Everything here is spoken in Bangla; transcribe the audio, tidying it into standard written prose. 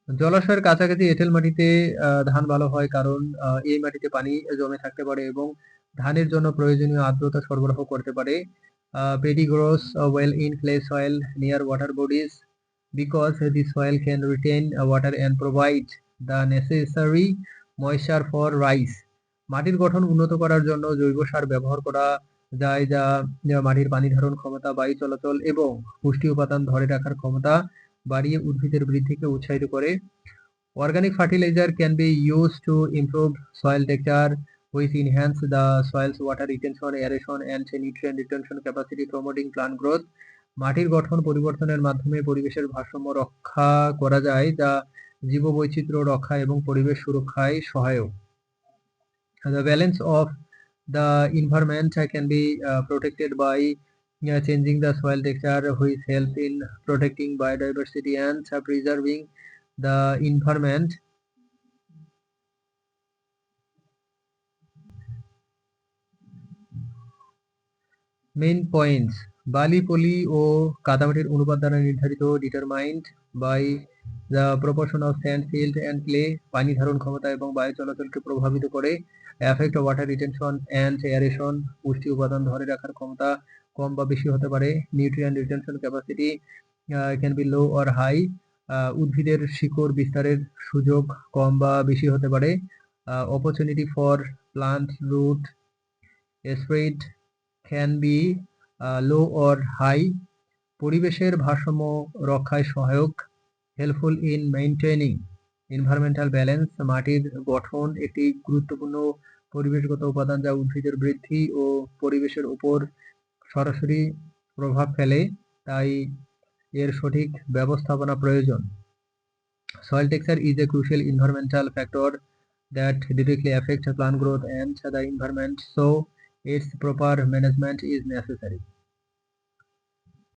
জলাশয়ের কাছাকাছি এঁটেল মাটিতে ধান ভালো হয়, কারণ এই মাটিতে পানি জমে থাকতে পারে এবং ধানের জন্য প্রয়োজনীয় আর্দ্রতা সরবরাহ করতে পারে। Paddy grows well in clay soil near water bodies because the soil can retain water and provide the necessary moisture for rice. মাটির গঠন উন্নত করার জন্য জৈব সার ব্যবহার করা যায়, যা মাটির পানি ধারণ ক্ষমতা, বায়ু চলাচল এবং পুষ্টি উপাদান ধরে রাখার ক্ষমতা বাড়িয়ে উদ্ভিদের বৃদ্ধিকে উৎসাহিত করে। Organic fertilizer can be used to improve soil texture, which enhance the soil's water retention, aeration, and nutrient retention capacity, promoting plant growth. মাটির গঠন পরিবর্তনের মাধ্যমে পরিবেশের ভারসাম্য রক্ষা করা যায়, যা জীববৈচিত্র্য রক্ষা এবং পরিবেশ সুরক্ষায় সহায়ক। The balance of the environment can be protected by changing the soil texture, which helps in protecting biodiversity and preserving the environment. Main points: বালি, পলি ও কাদামাটির অনুপাত দ্বারা নির্ধারিত, determined by the proportion of sand, silt and clay. পানি ধারণ ক্ষমতা এবং বায়ু চলাচলকে প্রভাবিত করে। Effect water retention and aeration, পুষ্টি উপাদান ধরে রাখার ক্ষমতা কম বা বেশি হতে পারে। Nutrient retention capacity can be low or high, উদ্ভিদের শিকড় বিস্তারের সুযোগ কম বা বেশি হতে পারে। Opportunity for plant root spread can be low or high, পরিবেশের ভারসাম্য রক্ষায় সহায়ক। Helpful in maintaining environmental balance, মাটির গঠন একটি গুরুত্বপূর্ণ পরিবেশগত উপাদান যা উদ্ভিদের বৃদ্ধি ও পরিবেশের উপর সরাসরি প্রভাব ফেলে, তাই এর সঠিক ব্যবস্থাপনা প্রয়োজন। Soil texture is a crucial environmental factor that directly affects plant growth and the environment, so its proper management is necessary.